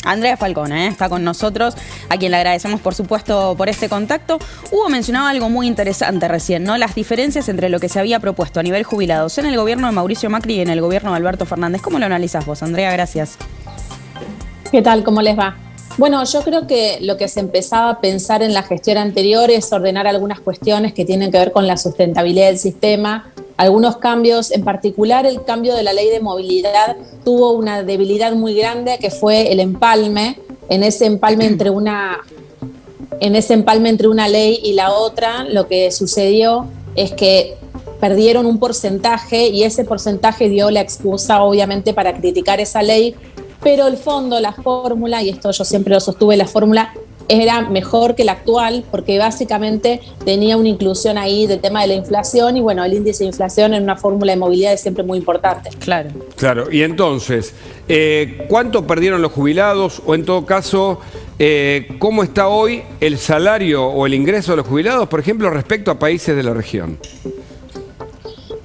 Andrea Falcón, está con nosotros, a quien le agradecemos por supuesto por este contacto. Hugo mencionaba algo muy interesante recién, ¿no? Las diferencias entre lo que se había propuesto a nivel jubilados en el gobierno de Mauricio Macri y en el gobierno de Alberto Fernández. ¿Cómo lo analizás vos, Andrea? Gracias. ¿Qué tal? ¿Cómo les va? Bueno, yo creo que lo que se empezaba a pensar en la gestión anterior es ordenar algunas cuestiones que tienen que ver con la sustentabilidad del sistema, algunos cambios, en particular el cambio de la ley de movilidad tuvo una debilidad muy grande que fue el empalme, en ese empalme entre una ley y la otra, lo que sucedió es que perdieron un porcentaje y ese porcentaje dio la excusa obviamente para criticar esa ley, pero el fondo, la fórmula, y esto yo siempre lo sostuve, la fórmula era mejor que la actual porque básicamente tenía una inclusión ahí del tema de la inflación y bueno, el índice de inflación en una fórmula de movilidad es siempre muy importante. Claro. Claro, y entonces, ¿cuánto perdieron los jubilados? O en todo caso, ¿cómo está hoy el salario o el ingreso de los jubilados, por ejemplo, respecto a países de la región?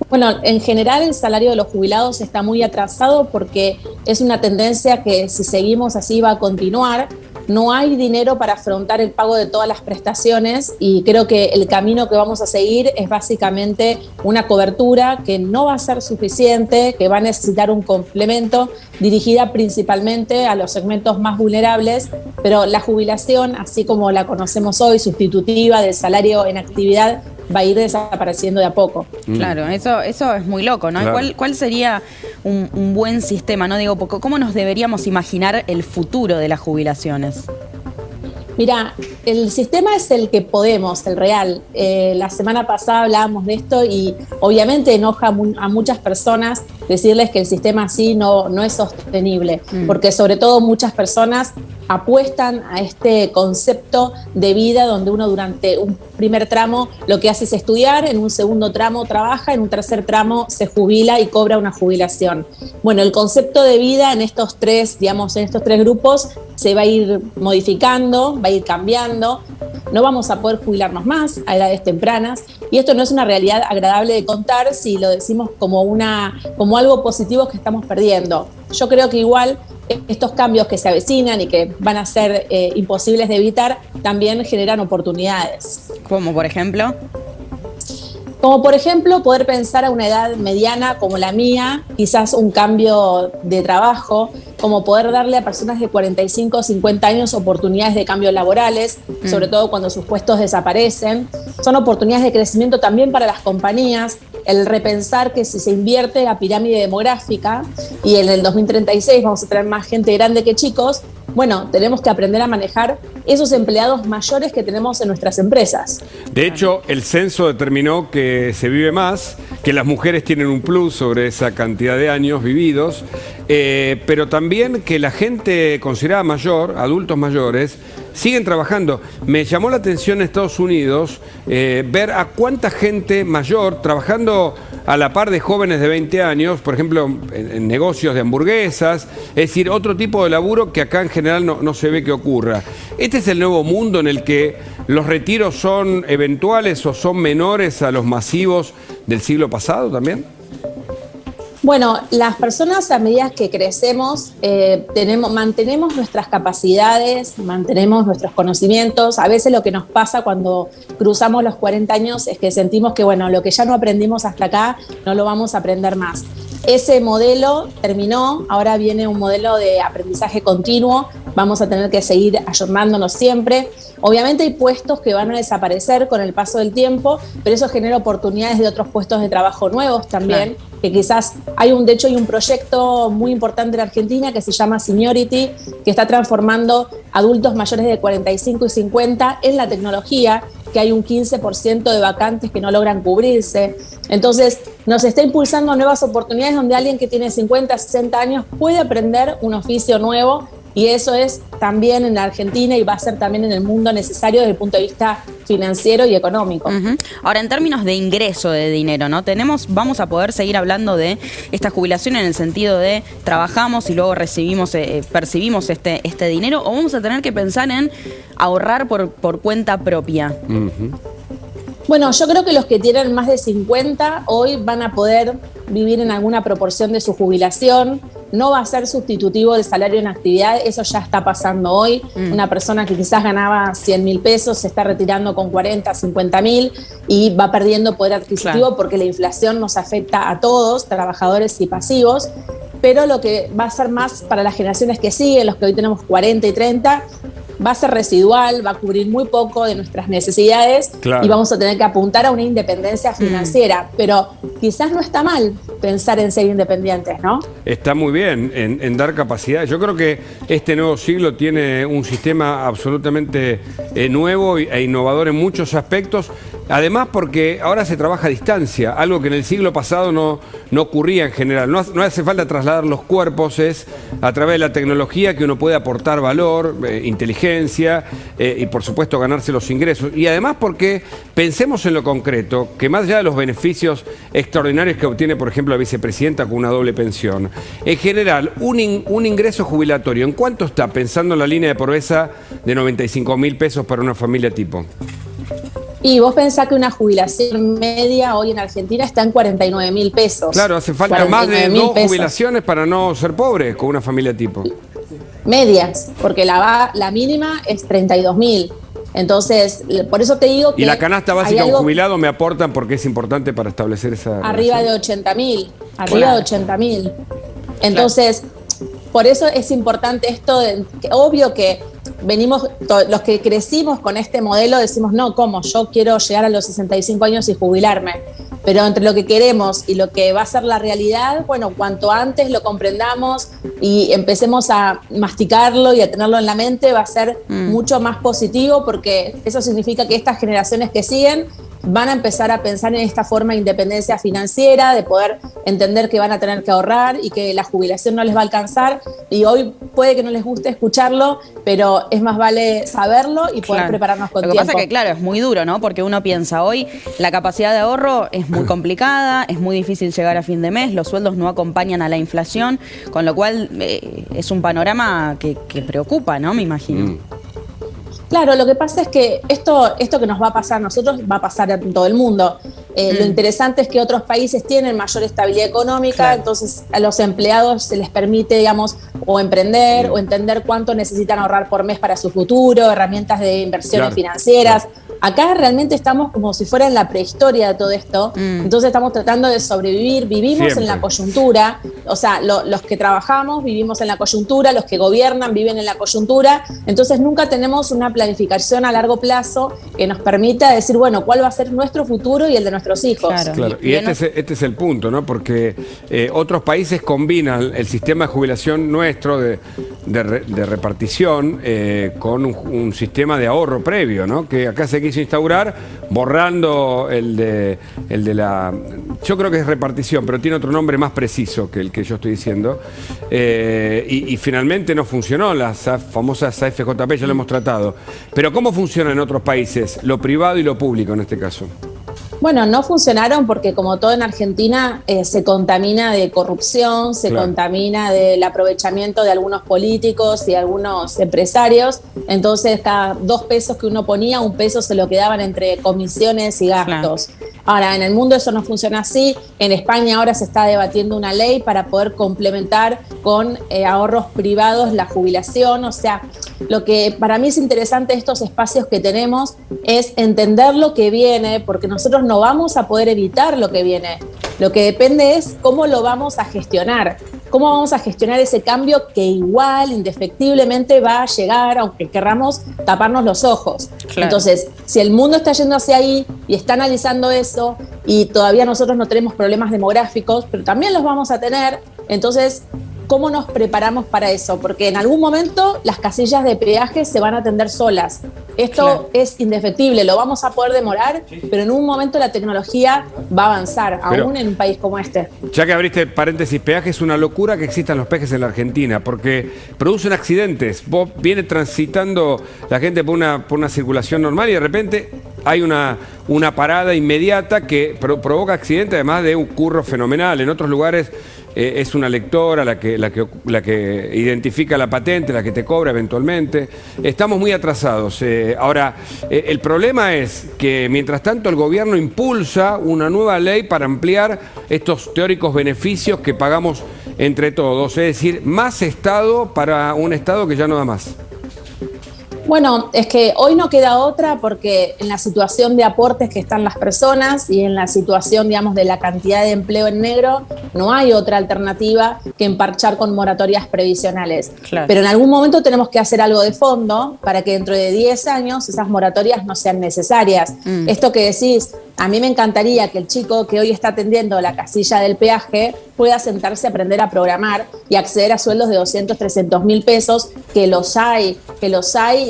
Bueno, en general el salario de los jubilados está muy atrasado porque es una tendencia que si seguimos así va a continuar. No hay dinero para afrontar el pago de todas las prestaciones y creo que el camino que vamos a seguir es básicamente una cobertura que no va a ser suficiente, que va a necesitar un complemento dirigida principalmente a los segmentos más vulnerables, pero la jubilación, así como la conocemos hoy, sustitutiva del salario en actividad, va a ir desapareciendo de a poco. Claro, eso es muy loco, ¿no? Claro. ¿Cuál sería un buen sistema, no? Digo, ¿cómo nos deberíamos imaginar el futuro de las jubilaciones? Mira, el sistema es el que podemos, el real. La semana pasada hablábamos de esto y obviamente enoja a muchas personas decirles que el sistema así no es sostenible, porque sobre todo muchas personas apuestan a este concepto de vida donde uno durante un primer tramo lo que hace es estudiar, en un segundo tramo trabaja, en un tercer tramo se jubila y cobra una jubilación. Bueno, el concepto de vida en estos tres grupos se va a ir modificando, va a ir cambiando. No vamos a poder jubilarnos más a edades tempranas y esto no es una realidad agradable de contar si lo decimos como algo positivo que estamos perdiendo. Yo creo que igual estos cambios que se avecinan y que van a ser imposibles de evitar también generan oportunidades. ¿Cómo, por ejemplo? Como por ejemplo poder pensar a una edad mediana como la mía, quizás un cambio de trabajo, como poder darle a personas de 45 o 50 años oportunidades de cambios laborales, sobre todo cuando sus puestos desaparecen. Son oportunidades de crecimiento también para las compañías, el repensar que si se invierte la pirámide demográfica y en el 2036 vamos a tener más gente grande que chicos, bueno, tenemos que aprender a manejar esos empleados mayores que tenemos en nuestras empresas. De hecho, el censo determinó que se vive más, que las mujeres tienen un plus sobre esa cantidad de años vividos, pero también que la gente considerada mayor, adultos mayores, siguen trabajando. Me llamó la atención en Estados Unidos ver a cuánta gente mayor trabajando a la par de jóvenes de 20 años, por ejemplo, en negocios de hamburguesas, es decir, otro tipo de laburo que acá en general no se ve que ocurra. ¿Este es el nuevo mundo en el que los retiros son eventuales o son menores a los masivos del siglo pasado también? Bueno, las personas a medida que crecemos mantenemos nuestras capacidades, mantenemos nuestros conocimientos. A veces lo que nos pasa cuando cruzamos los 40 años es que sentimos que bueno, lo que ya no aprendimos hasta acá no lo vamos a aprender más. Ese modelo terminó, ahora viene un modelo de aprendizaje continuo, vamos a tener que seguir ayornándonos siempre. Obviamente hay puestos que van a desaparecer con el paso del tiempo, pero eso genera oportunidades de otros puestos de trabajo nuevos también, que quizás de hecho hay un proyecto muy importante en Argentina que se llama Seniority, que está transformando adultos mayores de 45 y 50 en la tecnología, que hay un 15% de vacantes que no logran cubrirse. Entonces, nos está impulsando nuevas oportunidades donde alguien que tiene 50, 60 años puede aprender un oficio nuevo y eso es también en la Argentina y va a ser también en el mundo necesario desde el punto de vista financiero y económico. Ahora, en términos de ingreso de dinero, ¿no? Vamos a poder seguir hablando de esta jubilación en el sentido de trabajamos y luego percibimos este dinero, o vamos a tener que pensar en ahorrar por cuenta propia. Bueno, yo creo que los que tienen más de 50 hoy van a poder vivir en alguna proporción de su jubilación. no va a ser sustitutivo del salario en actividad, eso ya está pasando hoy. Una persona que quizás ganaba 100.000 pesos se está retirando con 40, 50.000 y va perdiendo poder adquisitivo porque la inflación nos afecta a todos, trabajadores y pasivos. Pero lo que va a ser más para las generaciones que siguen, los que hoy tenemos 40 y 30, va a ser residual, va a cubrir muy poco de nuestras necesidades y vamos a tener que apuntar a una independencia financiera. Pero quizás no está mal pensar en ser independientes, ¿no? Está muy bien en dar capacidad. Yo creo que este nuevo siglo tiene un sistema absolutamente nuevo e innovador en muchos aspectos. Además porque ahora se trabaja a distancia, algo que en el siglo pasado no ocurría en general. No hace falta trasladar los cuerpos, es a través de la tecnología que uno puede aportar valor, inteligencia y por supuesto ganarse los ingresos. Y además porque pensemos en lo concreto, que más allá de los beneficios extraordinarios que obtiene, por ejemplo, la vicepresidenta con una doble pensión, en general, un ingreso jubilatorio, ¿en cuánto está pensando en la línea de pobreza de 95.000 pesos para una familia tipo? Y vos pensás que una jubilación media hoy en Argentina está en 49.000 pesos. Claro, hace falta más de 2 jubilaciones para no ser pobre con una familia tipo. Medias, porque la mínima es 32.000. Entonces, por eso te digo que... Y la canasta básica a un jubilado me aportan porque es importante para establecer esa... Arriba relación. De 80.000, arriba de 80.000. Entonces, por eso es importante esto, obvio que venimos, los que crecimos con este modelo decimos, no, ¿cómo? Yo quiero llegar a los 65 años y jubilarme. Pero entre lo que queremos y lo que va a ser la realidad, bueno, cuanto antes lo comprendamos y empecemos a masticarlo y a tenerlo en la mente, va a ser mucho más positivo, porque eso significa que estas generaciones que siguen van a empezar a pensar en esta forma de independencia financiera, de poder entender que van a tener que ahorrar y que la jubilación no les va a alcanzar. Y hoy puede que no les guste escucharlo, pero es más vale saberlo y poder prepararnos con tiempo. Lo que pasa es que, claro, es muy duro, ¿no? Porque uno piensa, hoy la capacidad de ahorro es muy complicada, es muy difícil llegar a fin de mes, los sueldos no acompañan a la inflación, con lo cual es un panorama que preocupa, ¿no? Me imagino. Claro, lo que pasa es que esto que nos va a pasar a nosotros va a pasar en todo el mundo. Lo interesante es que otros países tienen mayor estabilidad económica, entonces a los empleados se les permite, digamos, o emprender o entender cuánto necesitan ahorrar por mes para su futuro, herramientas de inversiones financieras. Acá realmente estamos como si fuera en la prehistoria de todo esto, entonces estamos tratando de sobrevivir, vivimos en la coyuntura, o sea, los que trabajamos vivimos en la coyuntura, los que gobiernan viven en la coyuntura, entonces nunca tenemos una planificación a largo plazo que nos permita decir, bueno, cuál va a ser nuestro futuro y el de nuestros hijos. Claro. Y este es el punto, ¿no? Porque otros países combinan el sistema de jubilación nuestro de repartición con un sistema de ahorro previo, ¿no? Que acá se quiso instaurar borrando el de la... Yo creo que es repartición, pero tiene otro nombre más preciso que el que yo estoy diciendo. Y finalmente no funcionó, las famosas AFJP, ya lo hemos tratado. Pero ¿cómo funciona en otros países? Lo privado y lo público en este caso. Bueno, no funcionaron porque como todo en Argentina se contamina de corrupción, se contamina del aprovechamiento de algunos políticos y algunos empresarios. Entonces cada 2 pesos que uno ponía, 1 peso se lo quedaban entre comisiones y gastos. Ahora, en el mundo eso no funciona así. En España ahora se está debatiendo una ley para poder complementar con ahorros privados la jubilación. O sea, lo que para mí es interesante de estos espacios que tenemos es entender lo que viene, porque nosotros no vamos a poder evitar lo que viene. Lo que depende es cómo lo vamos a gestionar. ¿Cómo vamos a gestionar ese cambio que igual, indefectiblemente va a llegar, aunque querramos taparnos los ojos? Entonces, si el mundo está yendo hacia ahí y está analizando eso y todavía nosotros no tenemos problemas demográficos, pero también los vamos a tener, entonces, ¿cómo nos preparamos para eso? Porque en algún momento las casillas de peaje se van a atender solas. Esto es indefectible, lo vamos a poder demorar, pero en un momento la tecnología va a avanzar, aún en un país como este. Ya que abriste paréntesis, peaje, es una locura que existan los peajes en la Argentina, porque producen accidentes. Vos viene transitando la gente por una circulación normal y de repente hay una parada inmediata que provoca accidentes, además de un curro fenomenal. En otros lugares es una lectora la que identifica la patente, la que te cobra eventualmente. Estamos muy atrasados. Ahora, el problema es que mientras tanto el gobierno impulsa una nueva ley para ampliar estos teóricos beneficios que pagamos entre todos, es decir, más Estado para un Estado que ya no da más. Bueno, es que hoy no queda otra porque en la situación de aportes que están las personas y en la situación, digamos, de la cantidad de empleo en negro, no hay otra alternativa que emparchar con moratorias previsionales. Claro. Pero en algún momento tenemos que hacer algo de fondo para que dentro de 10 años esas moratorias no sean necesarias. Esto que decís, a mí me encantaría que el chico que hoy está atendiendo la casilla del peaje pueda sentarse a aprender a programar y acceder a sueldos de 200, 300 mil pesos, que los hay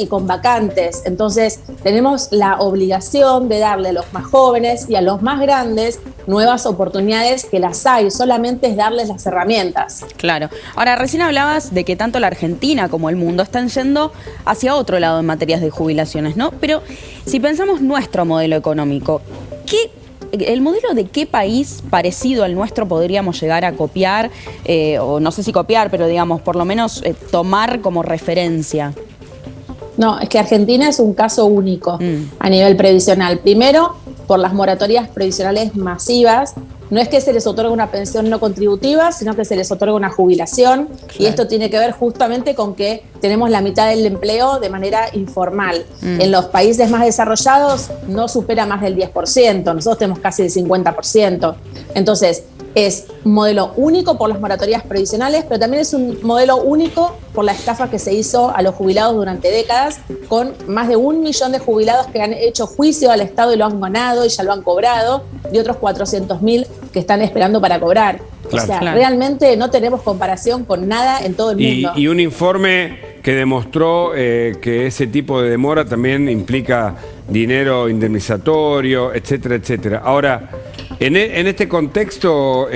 y con vacantes. Entonces, tenemos la obligación de darle a los más jóvenes y a los más grandes nuevas oportunidades, que las hay, solamente es darles las herramientas. Claro. Ahora, recién hablabas de que tanto la Argentina como el mundo están yendo hacia otro lado en materias de jubilaciones, ¿no? Pero si pensamos nuestro modelo económico, ¿el modelo de qué país parecido al nuestro podríamos llegar a copiar? O no sé si copiar, pero digamos, por lo menos tomar como referencia. No, es que Argentina es un caso único a nivel previsional. Primero, por las moratorias previsionales masivas. No es que se les otorgue una pensión no contributiva, sino que se les otorga una jubilación. Claro. Y esto tiene que ver justamente con que tenemos la mitad del empleo de manera informal. En los países más desarrollados no supera más del 10%, nosotros tenemos casi el 50%. Entonces, es un modelo único por las moratorias previsionales, pero también es un modelo único por la estafa que se hizo a los jubilados durante décadas, con más de 1 millón de jubilados que han hecho juicio al Estado y lo han ganado y ya lo han cobrado, y otros 400.000 que están esperando para cobrar. Claro. O sea, realmente no tenemos comparación con nada en todo el mundo. Y un informe que demostró que ese tipo de demora también implica dinero indemnizatorio, etcétera, etcétera. Ahora, en este contexto,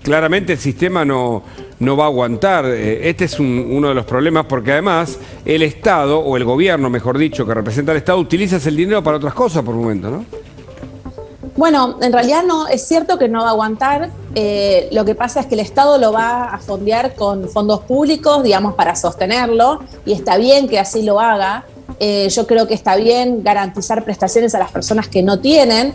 claramente el sistema no va a aguantar. Este es uno de los problemas, porque además el Estado, o el gobierno, mejor dicho, que representa al Estado, utiliza el dinero para otras cosas por momento, ¿no? Bueno, en realidad no, es cierto que no va a aguantar. Lo que pasa es que el Estado lo va a fondear con fondos públicos, digamos, para sostenerlo, y está bien que así lo haga. Yo creo que está bien garantizar prestaciones a las personas que no tienen,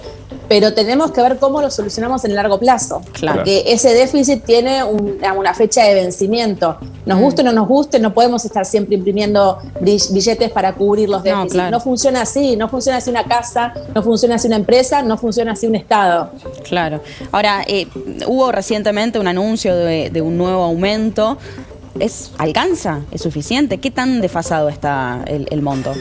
pero tenemos que ver cómo lo solucionamos en el largo plazo. Claro. Porque ese déficit tiene una fecha de vencimiento. Nos guste o no nos guste, no podemos estar siempre imprimiendo billetes para cubrir los déficits. Claro. No funciona así, no funciona así una casa, no funciona así una empresa, no funciona así un Estado. Claro. Ahora, hubo recientemente un anuncio de un nuevo aumento. ¿Alcanza? ¿Es suficiente? ¿Qué tan desfasado está el monto?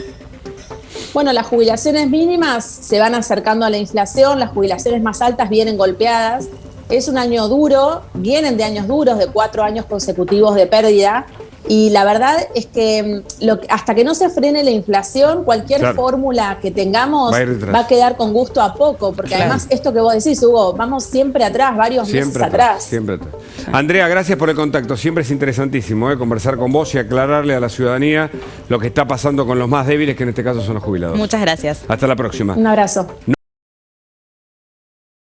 Bueno, las jubilaciones mínimas se van acercando a la inflación, las jubilaciones más altas vienen golpeadas. Es un año duro, vienen de años duros, de 4 años consecutivos de pérdida. Y la verdad es que hasta que no se frene la inflación, cualquier fórmula que tengamos va a quedar con gusto a poco, porque además esto que vos decís, Hugo, vamos siempre atrás, varios meses atrás. Siempre atrás. Andrea, gracias por el contacto. Siempre es interesantísimo conversar con vos y aclararle a la ciudadanía lo que está pasando con los más débiles, que en este caso son los jubilados. Muchas gracias. Hasta la próxima. Un abrazo.